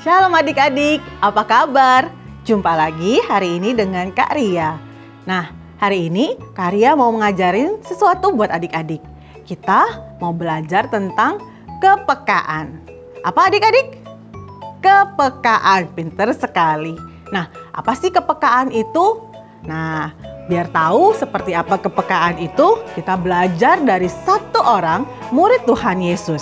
Shalom adik-adik, apa kabar? Jumpa lagi hari ini dengan Kak Ria. Nah, hari ini Kak Ria mau ngajarin sesuatu buat adik-adik. Kita mau belajar tentang kepekaan. Apa adik-adik? Kepekaan, pinter sekali. Nah, apa sih kepekaan itu? Nah, biar tahu seperti apa kepekaan itu, kita belajar dari satu orang murid Tuhan Yesus.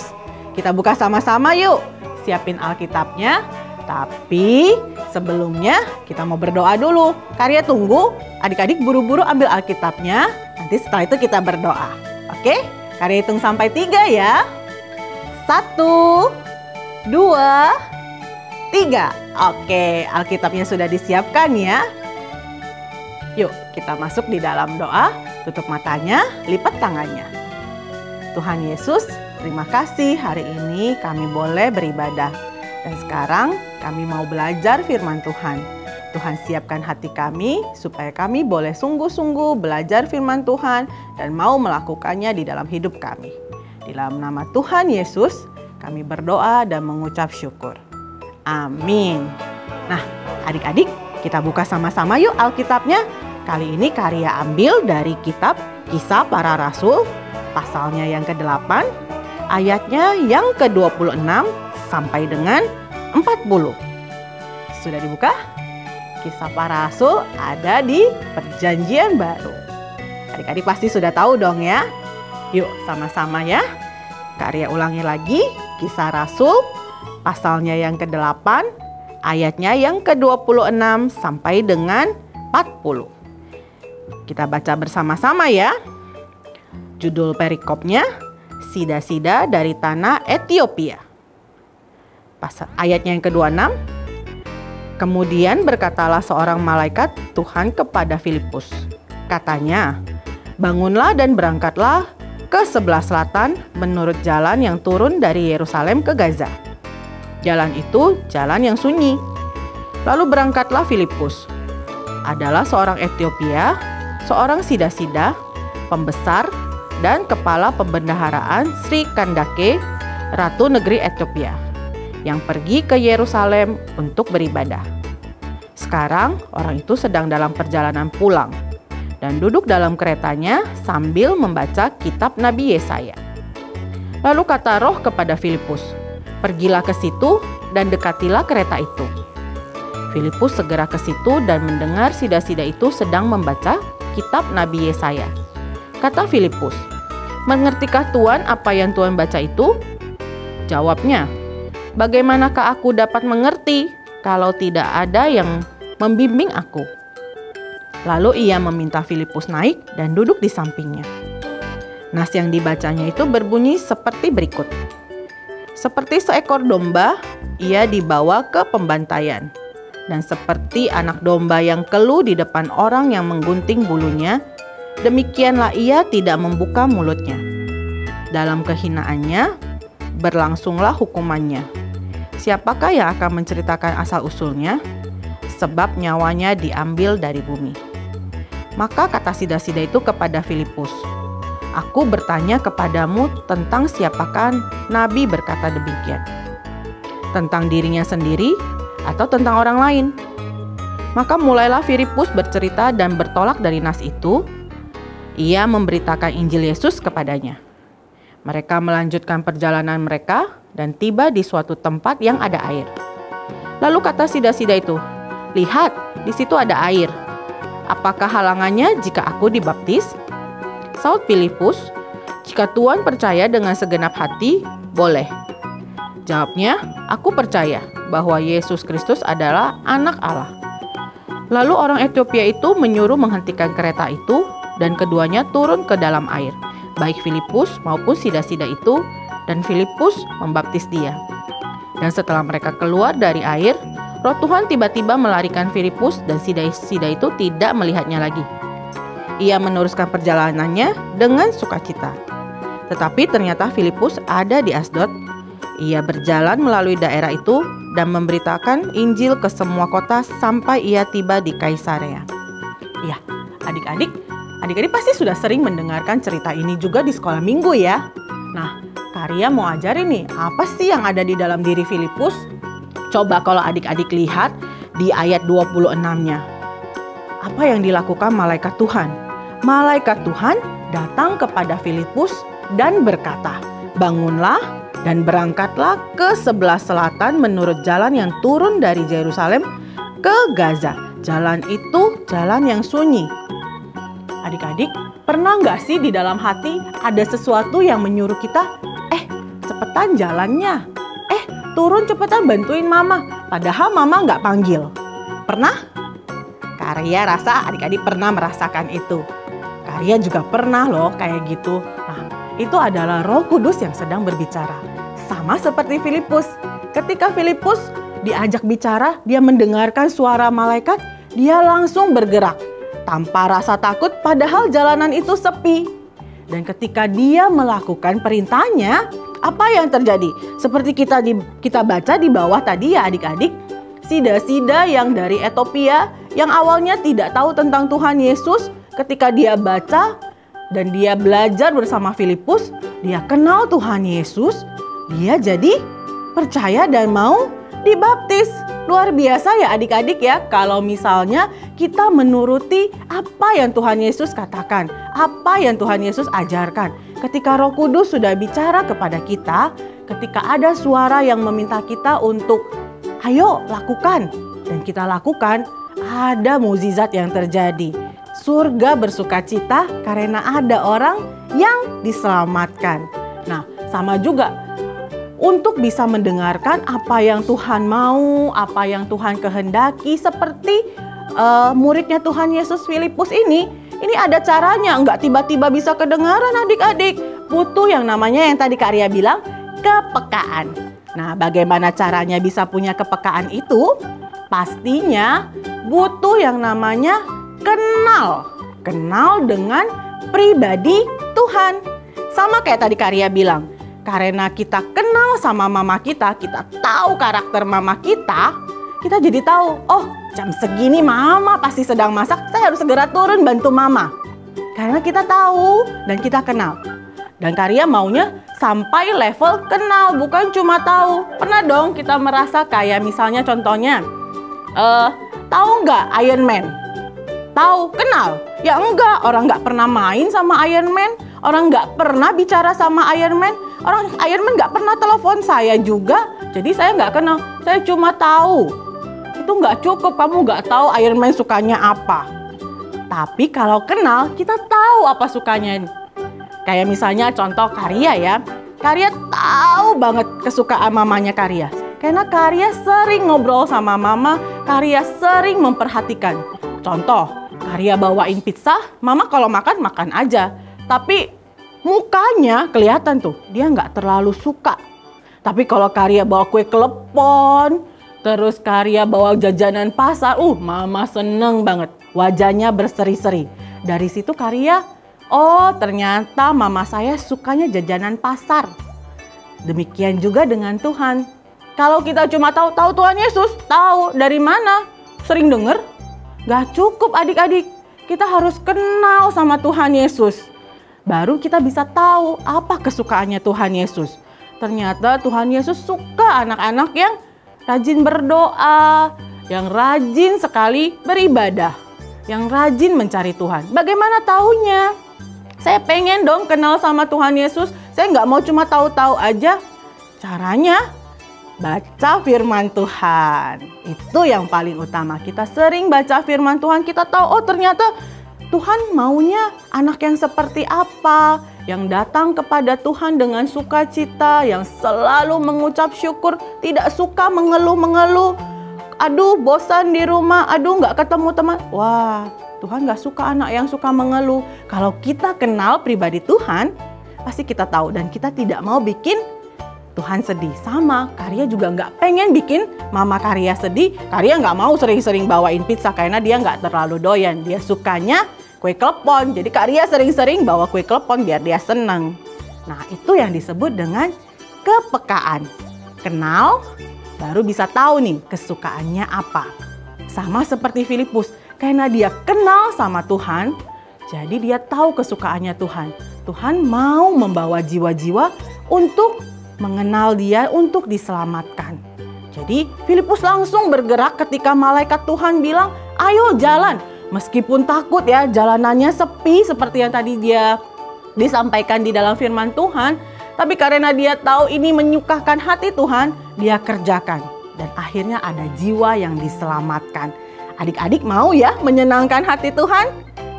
Kita buka sama-sama yuk. Siapin Alkitabnya, tapi sebelumnya kita mau berdoa dulu. Karya tunggu, adik-adik buru-buru ambil Alkitabnya, nanti setelah itu kita berdoa. Oke? Karya hitung sampai 3 ya. 1, 2, 3. Oke, Alkitabnya sudah disiapkan ya. Yuk kita masuk di dalam doa, tutup matanya, lipat tangannya. Tuhan Yesus, terima kasih hari ini kami boleh beribadah. Dan sekarang kami mau belajar firman Tuhan. Tuhan siapkan hati kami supaya kami boleh sungguh-sungguh belajar firman Tuhan dan mau melakukannya di dalam hidup kami. Di dalam nama Tuhan Yesus kami berdoa dan mengucap syukur. Amin. Nah adik-adik kita buka sama-sama yuk Alkitabnya. Kali ini Karya ambil dari kitab Kisah Para Rasul pasalnya yang ke-8, ayatnya yang ke-26 sampai dengan 40. Sudah dibuka? Kisah Para Rasul ada di Perjanjian Baru. Adik-adik pasti sudah tahu dong ya. Yuk sama-sama ya. Karya ulangi lagi, Kisah Rasul pasalnya yang ke-8, ayatnya yang ke-26 sampai dengan 40. Kita baca bersama-sama ya. Judul perikopnya, Sida-sida dari tanah Ethiopia. Ayatnya yang ke-26. Kemudian berkatalah seorang malaikat Tuhan kepada Filipus. Katanya, bangunlah dan berangkatlah ke sebelah selatan menurut jalan yang turun dari Yerusalem ke Gaza. Jalan itu jalan yang sunyi. Lalu berangkatlah Filipus. Adalah seorang Ethiopia, seorang Sida-sida, pembesar, dan kepala pembendaharaan Sri Kandake, Ratu Negeri Ethiopia, yang pergi ke Yerusalem untuk beribadah. Sekarang orang itu sedang dalam perjalanan pulang dan duduk dalam keretanya sambil membaca kitab Nabi Yesaya. Lalu kata Roh kepada Filipus, pergilah ke situ dan dekatilah kereta itu. Filipus segera ke situ dan mendengar Sida-sida itu sedang membaca kitab Nabi Yesaya. Kata Filipus, mengertikah Tuan apa yang Tuan baca itu? Jawabnya, bagaimanakah aku dapat mengerti kalau tidak ada yang membimbing aku? Lalu ia meminta Filipus naik dan duduk di sampingnya. Nas yang dibacanya itu berbunyi seperti berikut. Seperti seekor domba, ia dibawa ke pembantaian. Dan seperti anak domba yang keluh di depan orang yang menggunting bulunya, demikianlah ia tidak membuka mulutnya. Dalam kehinaannya, berlangsunglah hukumannya. Siapakah yang akan menceritakan asal-usulnya? Sebab nyawanya diambil dari bumi. Maka kata Sida-sida itu kepada Filipus, aku bertanya kepadamu tentang siapakah Nabi berkata demikian? Tentang dirinya sendiri atau tentang orang lain? Maka mulailah Filipus bercerita dan bertolak dari nas itu. Ia memberitakan Injil Yesus kepadanya. Mereka melanjutkan perjalanan mereka dan tiba di suatu tempat yang ada air. Lalu kata Sida-sida itu, lihat, di situ ada air. Apakah halangannya jika aku dibaptis? Saud Filipus, jika Tuhan percaya dengan segenap hati, boleh. Jawabnya, aku percaya bahwa Yesus Kristus adalah anak Allah. Lalu orang Ethiopia itu menyuruh menghentikan kereta itu dan keduanya turun ke dalam air, baik Filipus maupun Sida-sida itu, dan Filipus membaptis dia. Dan setelah mereka keluar dari air, Roh Tuhan tiba-tiba melarikan Filipus dan Sida-sida itu tidak melihatnya lagi. Ia meneruskan perjalanannya dengan sukacita. Tetapi ternyata Filipus ada di Asdod. Ia berjalan melalui daerah itu dan memberitakan Injil ke semua kota sampai ia tiba di Kaisarea. Ya, adik-adik pasti sudah sering mendengarkan cerita ini juga di sekolah minggu ya. Nah, Karya mau ajarin nih, apa sih yang ada di dalam diri Filipus? Coba kalau adik-adik lihat di ayat 26-nya. Apa yang dilakukan malaikat Tuhan? Malaikat Tuhan datang kepada Filipus dan berkata, "Bangunlah dan berangkatlah ke sebelah selatan menurut jalan yang turun dari Yerusalem ke Gaza. Jalan itu jalan yang sunyi." Adik-adik, pernah nggak sih di dalam hati ada sesuatu yang menyuruh kita, cepetan jalannya, turun cepetan bantuin mama, padahal mama nggak panggil. Pernah? Karya rasa adik-adik pernah merasakan itu. Karya juga pernah loh kayak gitu. Nah, itu adalah Roh Kudus yang sedang berbicara. Sama seperti Filipus. Ketika Filipus diajak bicara, dia mendengarkan suara malaikat, dia langsung bergerak. Tanpa rasa takut, padahal jalanan itu sepi. Dan ketika dia melakukan perintahnya, apa yang terjadi? Seperti kita baca di bawah tadi ya adik-adik. Sida-sida yang dari Ethiopia, yang awalnya tidak tahu tentang Tuhan Yesus, ketika dia baca dan dia belajar bersama Filipus, dia kenal Tuhan Yesus, dia jadi percaya dan mau dibaptis. Luar biasa ya adik-adik ya, kalau misalnya kita menuruti apa yang Tuhan Yesus katakan, apa yang Tuhan Yesus ajarkan. Ketika Roh Kudus sudah bicara kepada kita, ketika ada suara yang meminta kita untuk ayo lakukan, dan kita lakukan, ada mukjizat yang terjadi. Surga bersukacita karena ada orang yang diselamatkan. Nah, sama juga untuk bisa mendengarkan apa yang Tuhan mau, apa yang Tuhan kehendaki, seperti muridnya Tuhan Yesus Filipus ini ada caranya, nggak tiba-tiba bisa kedengaran adik-adik. Butuh yang namanya yang tadi Kak Ria bilang, kepekaan. Nah, bagaimana caranya bisa punya kepekaan itu? Pastinya butuh yang namanya kenal dengan pribadi Tuhan. Sama kayak tadi Kak Ria bilang, karena kita kenal sama mama kita tahu karakter mama kita jadi tahu, oh jam segini mama pasti sedang masak, saya harus segera turun bantu mama. Karena kita tahu dan kita kenal. Dan Kak Ria maunya sampai level kenal, bukan cuma tahu. Pernah dong kita merasa kayak misalnya contohnya, tahu nggak Iron Man? Tahu, kenal? Ya enggak, orang nggak pernah main sama Iron Man, orang nggak pernah bicara sama Iron Man, orang Iron Man nggak pernah telepon saya juga, jadi saya nggak kenal, saya cuma tahu. Itu nggak cukup, kamu nggak tahu Iron Man sukanya apa. Tapi kalau kenal, kita tahu apa sukanya. Kayak misalnya contoh Kak Ria ya, Kak Ria tahu banget kesukaan mamanya Kak Ria. Karena Kak Ria sering ngobrol sama mama, Kak Ria sering memperhatikan. Contoh, Kak Ria bawain pizza, mama kalau makan aja. Tapi mukanya kelihatan tuh, dia nggak terlalu suka. Tapi kalau Kak Ria bawa kue klepon, terus Kak Ria bawa jajanan pasar, mama seneng banget. Wajahnya berseri-seri. Dari situ Kak Ria, oh ternyata mama saya sukanya jajanan pasar. Demikian juga dengan Tuhan. Kalau kita cuma tahu Tuhan Yesus, tahu dari mana? Sering dengar? Gak cukup adik-adik. Kita harus kenal sama Tuhan Yesus. Baru kita bisa tahu apa kesukaannya Tuhan Yesus. Ternyata Tuhan Yesus suka anak-anak yang rajin berdoa, yang rajin sekali beribadah, yang rajin mencari Tuhan. Bagaimana taunya? Saya pengen dong kenal sama Tuhan Yesus. Saya nggak mau cuma tahu-tahu aja. Caranya baca firman Tuhan. Itu yang paling utama. Kita sering baca firman Tuhan, kita tahu, oh ternyata Tuhan maunya anak yang seperti apa, yang datang kepada Tuhan dengan sukacita, yang selalu mengucap syukur, tidak suka mengeluh-mengeluh. Aduh bosan di rumah, aduh nggak ketemu teman. Wah, Tuhan nggak suka anak yang suka mengeluh. Kalau kita kenal pribadi Tuhan, pasti kita tahu dan kita tidak mau bikin Tuhan sedih. Sama, Kak Ria juga nggak pengen bikin mama Kak Ria sedih. Kak Ria nggak mau sering-sering bawain pizza karena dia nggak terlalu doyan. Dia sukanya kue klepon. Jadi Kak Ria sering-sering bawa kue klepon biar dia senang. Nah, itu yang disebut dengan kepekaan. Kenal, baru bisa tahu nih kesukaannya apa. Sama seperti Filipus, karena dia kenal sama Tuhan, jadi dia tahu kesukaannya Tuhan. Tuhan mau membawa jiwa-jiwa untuk mengenal dia, untuk diselamatkan. Jadi Filipus langsung bergerak ketika malaikat Tuhan bilang, ayo jalan. Meskipun takut ya, jalanannya sepi seperti yang tadi dia disampaikan di dalam firman Tuhan. Tapi karena dia tahu ini menyukakan hati Tuhan, dia kerjakan. Dan akhirnya ada jiwa yang diselamatkan. Adik-adik mau ya menyenangkan hati Tuhan?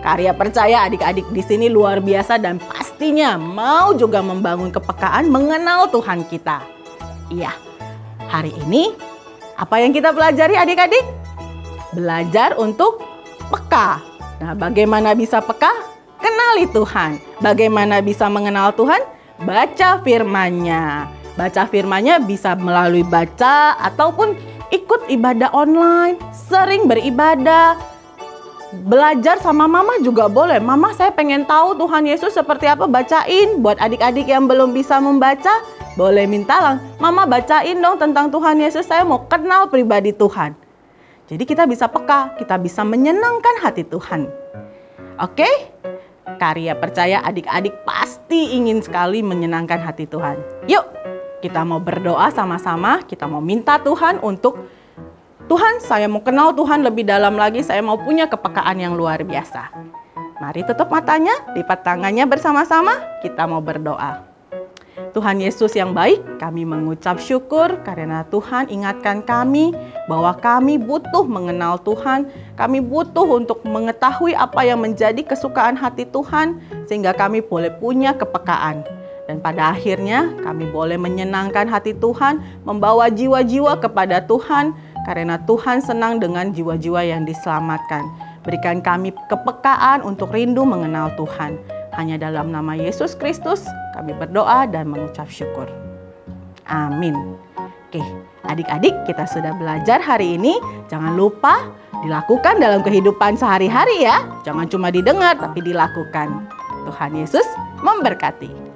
Karya percaya adik-adik di sini luar biasa dan pastinya mau juga membangun kepekaan mengenal Tuhan kita. Iya, hari ini apa yang kita pelajari adik-adik? Belajar untuk peka. Nah, bagaimana bisa peka? Kenali Tuhan. Bagaimana bisa mengenal Tuhan? Baca firman-Nya. Baca firman-Nya bisa melalui baca ataupun ikut ibadah online, sering beribadah. Belajar sama mama juga boleh. Mama, saya pengen tahu Tuhan Yesus seperti apa, bacain. Buat adik-adik yang belum bisa membaca, boleh minta lang, mama bacain dong tentang Tuhan Yesus, saya mau kenal pribadi Tuhan. Jadi kita bisa peka, kita bisa menyenangkan hati Tuhan. Oke? Karya percaya adik-adik pasti ingin sekali menyenangkan hati Tuhan. Yuk, kita mau berdoa sama-sama, kita mau minta Tuhan untuk Tuhan, saya mau kenal Tuhan lebih dalam lagi, saya mau punya kepekaan yang luar biasa. Mari tutup matanya, lipat tangannya bersama-sama, kita mau berdoa. Tuhan Yesus yang baik, kami mengucap syukur karena Tuhan ingatkan kami bahwa kami butuh mengenal Tuhan, kami butuh untuk mengetahui apa yang menjadi kesukaan hati Tuhan, sehingga kami boleh punya kepekaan. Dan pada akhirnya kami boleh menyenangkan hati Tuhan, membawa jiwa-jiwa kepada Tuhan, karena Tuhan senang dengan jiwa-jiwa yang diselamatkan. Berikan kami kepekaan untuk rindu mengenal Tuhan. Hanya dalam nama Yesus Kristus kami berdoa dan mengucap syukur. Amin. Oke, adik-adik kita sudah belajar hari ini. Jangan lupa dilakukan dalam kehidupan sehari-hari ya. Jangan cuma didengar tapi dilakukan. Tuhan Yesus memberkati.